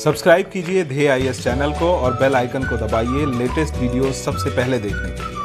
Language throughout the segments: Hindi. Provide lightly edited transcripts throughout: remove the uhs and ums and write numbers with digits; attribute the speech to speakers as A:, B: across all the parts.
A: सब्सक्राइब कीजिए ध्येय आईएएस चैनल को और बेल आइकन को दबाइए लेटेस्ट वीडियो सबसे पहले देखने के लिए।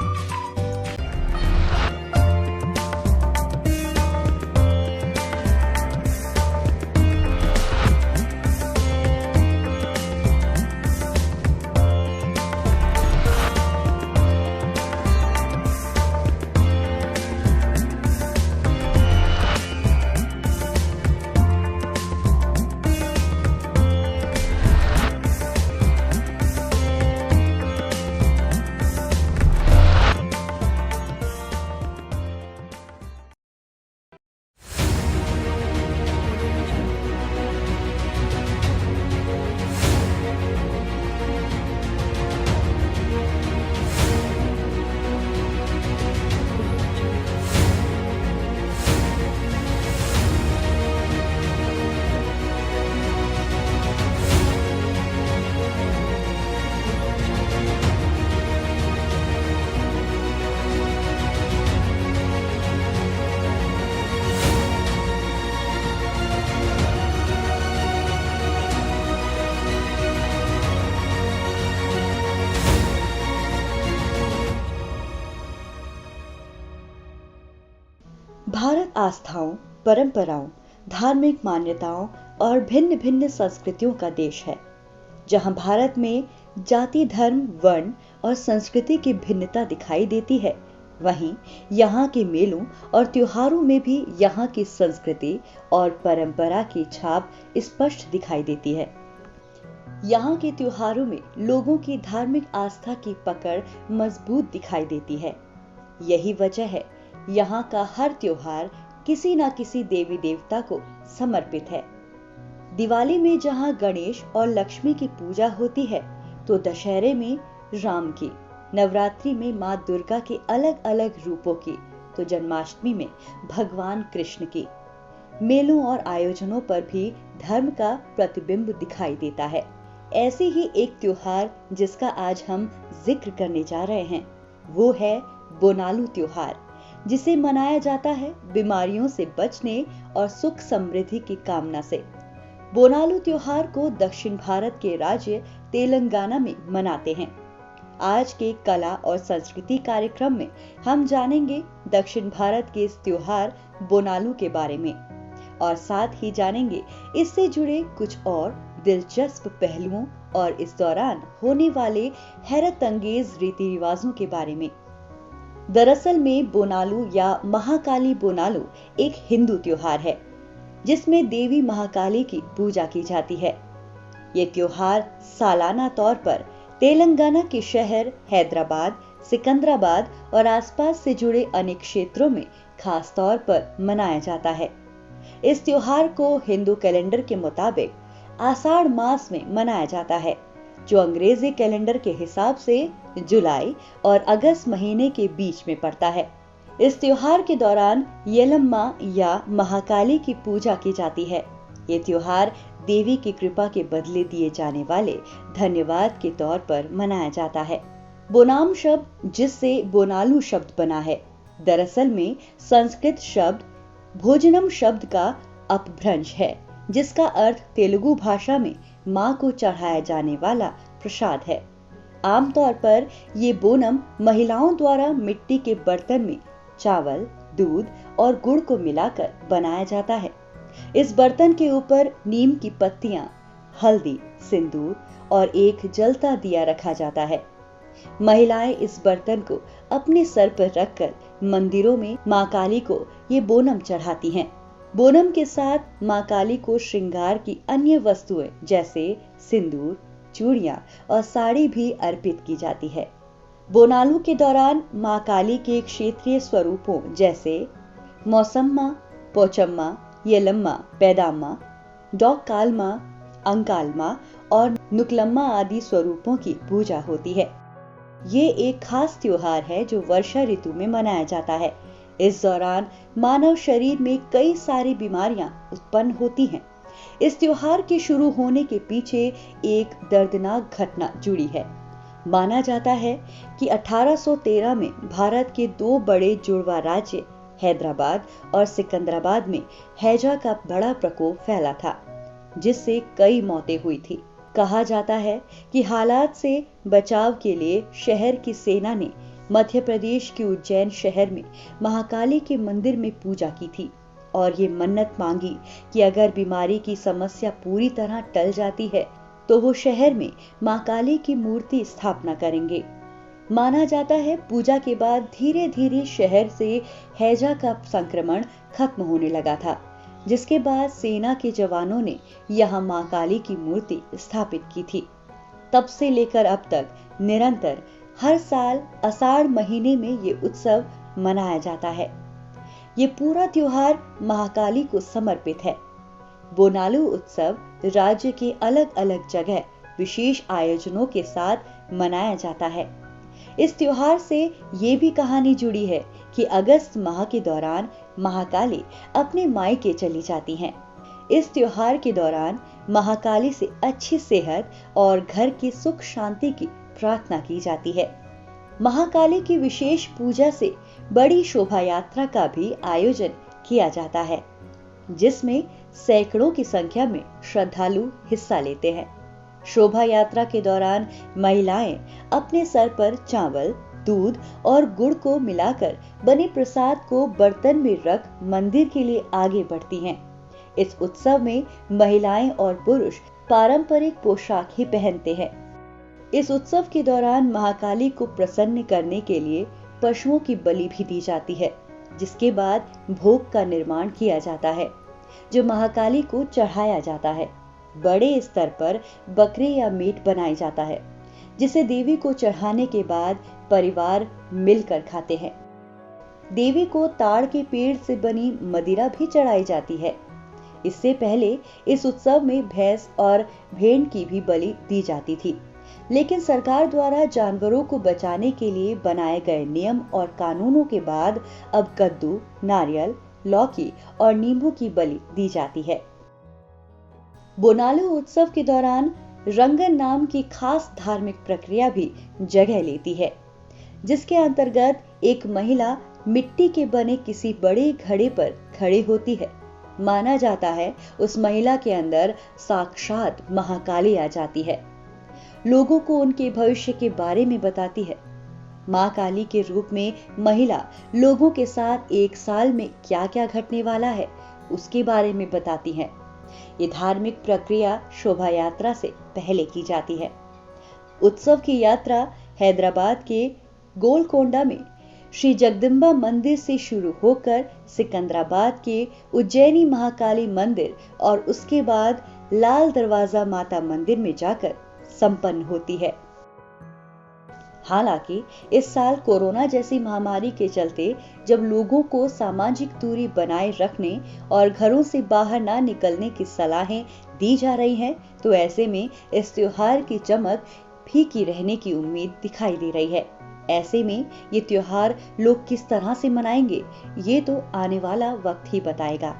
B: भारत आस्थाओं, परंपराओं, धार्मिक मान्यताओं और भिन्न भिन्न संस्कृतियों का देश है। जहां भारत में जाति, धर्म, वर्ण और संस्कृति की भिन्नता दिखाई देती है, वहीं यहाँ के मेलों और त्योहारों में भी यहाँ की संस्कृति और परंपरा की छाप स्पष्ट दिखाई देती है। यहाँ के त्योहारों में लोगों की धार्मिक आस्था की पकड़ मजबूत दिखाई देती है। यही वजह है यहाँ का हर त्योहार किसी न किसी देवी देवता को समर्पित है। दिवाली में जहाँ गणेश और लक्ष्मी की पूजा होती है, तो दशहरे में राम की, नवरात्रि में माँ दुर्गा के अलग अलग रूपों की, तो जन्माष्टमी में भगवान कृष्ण की। मेलों और आयोजनों पर भी धर्म का प्रतिबिंब दिखाई देता है। ऐसे ही एक त्योहार जिसका आज हम जिक्र करने जा रहे हैं, वो है बोनालू त्योहार, जिसे मनाया जाता है बीमारियों से बचने और सुख समृद्धि की कामना से। बोनालू त्योहार को दक्षिण भारत के राज्य तेलंगाना में मनाते हैं। आज के कला और संस्कृति कार्यक्रम में हम जानेंगे दक्षिण भारत के इस त्योहार बोनालू के बारे में, और साथ ही जानेंगे इससे जुड़े कुछ और दिलचस्प पहलुओं और इस दौरान होने वाले हैरत अंगेज रीति रिवाजों के बारे में। दरअसल में बोनालू या महाकाली बोनालू एक हिंदू त्योहार है, जिसमें देवी महाकाली की पूजा की जाती है। ये त्योहार सालाना तौर पर तेलंगाना के शहर हैदराबाद, सिकंदराबाद और आसपास से जुड़े अनेक क्षेत्रों में खास तौर पर मनाया जाता है। इस त्योहार को हिंदू कैलेंडर के मुताबिक आषाढ़ मास में मनाया जाता है, जो अंग्रेजी कैलेंडर के हिसाब से जुलाई और अगस्त महीने के बीच में पड़ता है। इस त्योहार के दौरान येलम्मा या महाकाली की पूजा की जाती है। ये त्योहार देवी की कृपा के बदले दिए जाने वाले धन्यवाद के तौर पर मनाया जाता है। बोनाम शब्द, जिससे बोनालू शब्द बना है, दरअसल में संस्कृत शब्द भोजनम शब्द का अपभ्रंश है, जिसका अर्थ तेलुगु भाषा में माँ को चढ़ाया जाने वाला प्रसाद है। आमतौर पर ये बोनम महिलाओं द्वारा मिट्टी के बर्तन में चावल, दूध और गुड़ को मिलाकर बनाया जाता है। इस बर्तन के ऊपर नीम की पत्तियां, हल्दी, सिंदूर और एक जलता दिया रखा जाता है। महिलाएं इस बर्तन को अपने सर पर रखकर मंदिरों में माँ काली को ये बोनम चढ़ाती हैं। बोनम के साथ माँ काली को श्रृंगार की अन्य वस्तुएं जैसे सिंदूर, चूड़ियां और साड़ी भी अर्पित की जाती है। बोनालू के दौरान माँ काली के क्षेत्रीय स्वरूपों जैसे मौसम्मा, पोचम्मा, येलम्मा, पैदाम्मा, डॉक्कालमा, अंकालमा और नुकलम्मा आदि स्वरूपों की पूजा होती है। ये एक खास त्योहार है जो वर्षा ऋतु में मनाया जाता है। इस दौरान मानव शरीर में कई सारी बीमारियां उत्पन्न होती हैं। इस त्योहार के शुरू होने के पीछे एक दर्दनाक घटना जुड़ी है। माना जाता है कि 1813 में भारत के दो बड़े जुड़वा राज्य हैदराबाद और सिकंदराबाद में हैजा का बड़ा प्रकोप फैला था, जिससे कई मौतें हुई थी। कहा जाता है कि हालात से बचाव के लिए शहर की सेना ने मध्य प्रदेश के उज्जैन शहर में महाकाली के मंदिर में पूजा की थी और ये मन्नत मांगी कि अगर बीमारी की समस्या पूरी तरह टल जाती है तो वो शहर में मां काली की मूर्ति स्थापना करेंगे। माना जाता है पूजा के बाद धीरे धीरे शहर से हैजा का संक्रमण खत्म होने लगा था, जिसके बाद सेना के जवानों ने यहां मां काली की मूर्ति स्थापित की थी। तब से लेकर अब तक निरंतर हर साल आषाढ़ महीने में ये उत्सव मनाया जाता है। ये पूरा त्योहार महाकाली को समर्पित है। बोनालू उत्सव राज्य के अलग अलग जगह विशेष आयोजनों के साथ मनाया जाता है। इस त्योहार से ये भी कहानी जुड़ी है कि अगस्त माह के दौरान महाकाली अपने मायके चली जाती हैं। इस त्योहार के दौरान महाकाली से अच्छी सेहत और घर की सुख शांति की प्रार्थना की जाती है। महाकाली की विशेष पूजा से बड़ी शोभा यात्रा का भी आयोजन किया जाता है, जिसमें सैकड़ों की संख्या में श्रद्धालु हिस्सा लेते हैं। शोभा यात्रा के दौरान महिलाएं अपने सर पर चावल, दूध और गुड़ को मिलाकर बने प्रसाद को बर्तन में रख मंदिर के लिए आगे बढ़ती हैं। इस उत्सव में महिलाएं और पुरुष पारंपरिक पोशाक ही पहनते हैं। इस उत्सव के दौरान महाकाली को प्रसन्न करने के लिए पशुओं की बलि भी दी जाती है, जिसके बाद भोग का निर्माण किया जाता है, जो महाकाली को चढ़ाया जाता है। बड़े स्तर पर बकरे या मीट बनाया जाता है, जिसे देवी को चढ़ाने के बाद परिवार मिलकर खाते हैं। देवी को ताड़ के पेड़ से बनी मदिरा भी चढ़ाई जाती है। इससे पहले इस उत्सव में भैंस और भेड़ की भी बलि दी जाती थी, लेकिन सरकार द्वारा जानवरों को बचाने के लिए बनाए गए नियम और कानूनों के बाद अब कद्दू, नारियल, लौकी और नींबू की बलि दी जाती है। बोनालू उत्सव के दौरान रंगन नाम की खास धार्मिक प्रक्रिया भी जगह लेती है, जिसके अंतर्गत एक महिला मिट्टी के बने किसी बड़े घड़े पर खड़ी होती है। माना जाता है उस महिला के अंदर साक्षात महाकाली आ जाती है, लोगों को उनके भविष्य के बारे में बताती है। मां काली के रूप में महिला लोगों के साथ एक साल में क्या क्या घटने वाला है उसके बारे में बताती है। ये धार्मिक प्रक्रिया शोभा यात्रा से पहले की जाती है। उत्सव की यात्रा हैदराबाद के गोलकोंडा में श्री जगदम्बा मंदिर से शुरू होकर सिकंदराबाद के उज्जैनी महाकाली मंदिर और उसके बाद लाल दरवाजा माता मंदिर में जाकर संपन्न होती है। हालांकि इस साल कोरोना जैसी महामारी के चलते जब लोगों को सामाजिक दूरी बनाए रखने और घरों से बाहर ना निकलने की सलाहें दी जा रही हैं, तो ऐसे में इस त्योहार की चमक फीकी रहने की उम्मीद दिखाई दे रही है। ऐसे में ये त्योहार लोग किस तरह से मनाएंगे, ये तो आने वाला वक्त ही बताएगा।